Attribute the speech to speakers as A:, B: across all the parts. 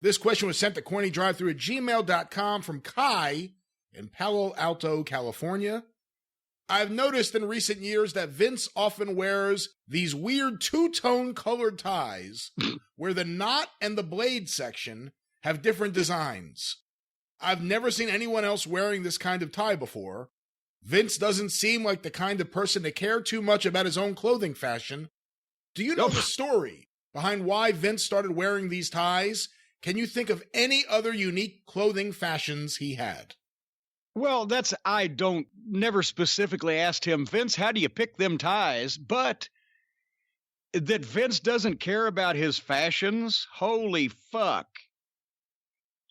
A: This question was sent to cornydrivethrough@gmail.com from Kai in Palo Alto, California. I've noticed in recent years that Vince often wears these weird two-tone colored ties where the knot and the blade section have different designs. I've never seen anyone else wearing this kind of tie before. Vince doesn't seem like the kind of person to care too much about his own clothing fashion. Do you know the story behind why Vince started wearing these ties? Can you think of any other unique clothing fashions he had?
B: Well, never specifically asked him, Vince, how do you pick them ties? But that Vince doesn't care about his fashions, holy fuck.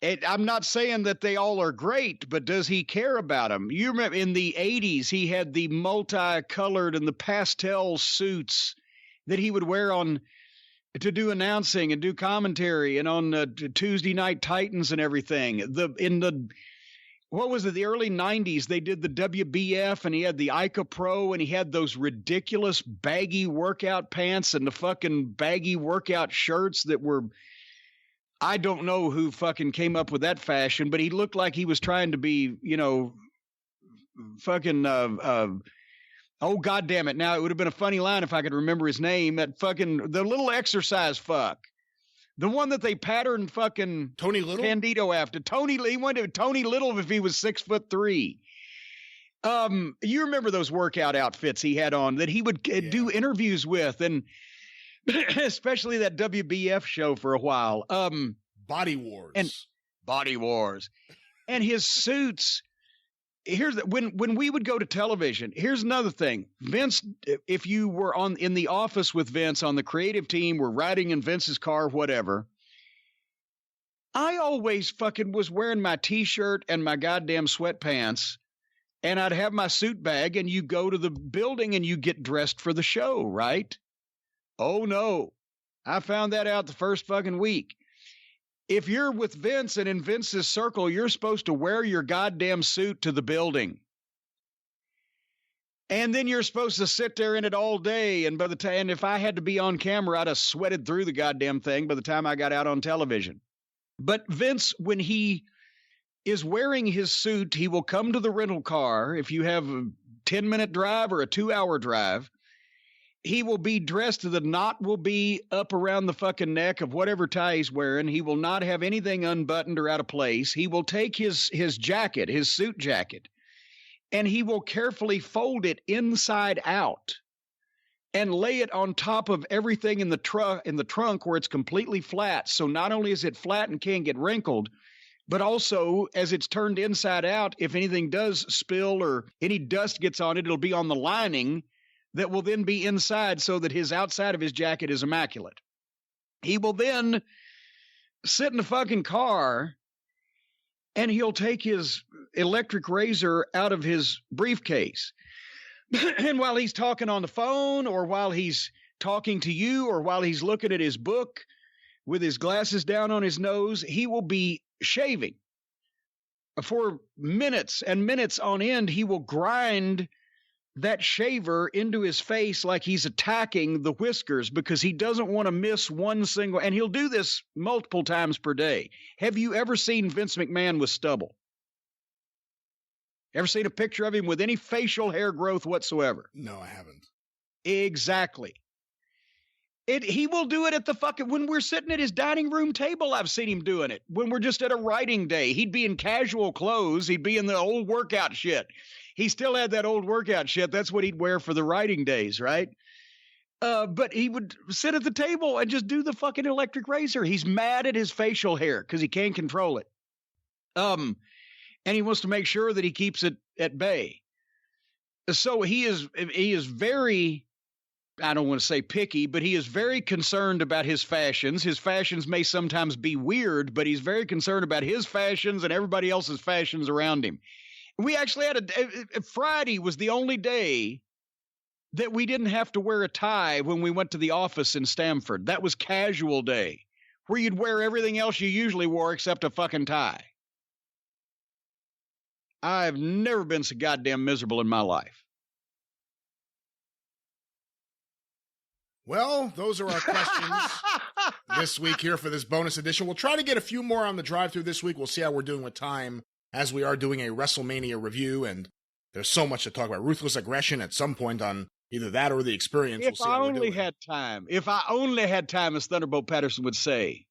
B: I'm not saying that they all are great, but does he care about them? You remember in the 80s, he had the multicolored and the pastel suits that he would wear to do announcing and do commentary and on Tuesday Night Titans and everything. What was it, the early 90s, they did the WBF, and he had the Ica Pro, and he had those ridiculous baggy workout pants and the fucking baggy workout shirts that were, I don't know who fucking came up with that fashion, but he looked like he was trying to be, fucking, oh, God damn it. Now, it would have been a funny line if I could remember his name, the little exercise fuck. The one that they patterned fucking
A: Tony Little
B: Candido after. He went to Tony Little if he was 6'3". You remember those workout outfits he had on that he would do interviews with, and especially that WBF show for a while.
A: Body Wars.
B: And his suits. When we would go to television, here's another thing. Vince, if you were in the office with Vince on the creative team, we're riding in Vince's car, whatever. I always fucking was wearing my t-shirt and my goddamn sweatpants, and I'd have my suit bag, and you go to the building and you get dressed for the show, right? Oh no. I found that out the first fucking week. If you're with Vince and in Vince's circle, you're supposed to wear your goddamn suit to the building. And then you're supposed to sit there in it all day. And if I had to be on camera, I'd have sweated through the goddamn thing by the time I got out on television. But Vince, when he is wearing his suit, he will come to the rental car. If you have a 10-minute drive or a 2-hour drive, he will be dressed. The knot will be up around the fucking neck of whatever tie he's wearing. He will not have anything unbuttoned or out of place. He will take his jacket, his suit jacket, and he will carefully fold it inside out and lay it on top of everything in the trunk where it's completely flat. So not only is it flat and can't get wrinkled, but also as it's turned inside out, if anything does spill or any dust gets on it, it'll be on the lining that will then be inside so that his outside of his jacket is immaculate. He will then sit in the fucking car and he'll take his electric razor out of his briefcase. And while he's talking on the phone or while he's talking to you or while he's looking at his book with his glasses down on his nose, he will be shaving. For minutes and minutes on end, he will grind that shaver into his face like he's attacking the whiskers because he doesn't want to miss one single, and he'll do this multiple times per day. Have you ever seen Vince McMahon with stubble? Ever seen a picture of him with any facial hair growth whatsoever?
A: No, I haven't.
B: Exactly. He will do it at the fucking, when we're sitting at his dining room table, I've seen him doing it. When we're just at a writing day, he'd be in casual clothes. He'd be in the old workout shit. He still had that old workout shit. That's what he'd wear for the writing days, right? But he would sit at the table and just do the fucking electric razor. He's mad at his facial hair because he can't control it. And he wants to make sure that he keeps it at bay. So he is very, I don't want to say picky, but he is very concerned about his fashions. His fashions may sometimes be weird, but he's very concerned about his fashions and everybody else's fashions around him. We actually had Friday was the only day that we didn't have to wear a tie when we went to the office in Stamford. That was casual day, where you'd wear everything else you usually wore except a fucking tie. I've never been so goddamn miserable in my life.
A: Well, those are our questions. this week here for this bonus edition. We'll try to get a few more on the drive-through this week. We'll see how we're doing with time as we are doing a WrestleMania review, and there's so much to talk about. Ruthless Aggression at some point on either that or the Experience.
B: If I only had time. If I only had time, as Thunderbolt Patterson would say.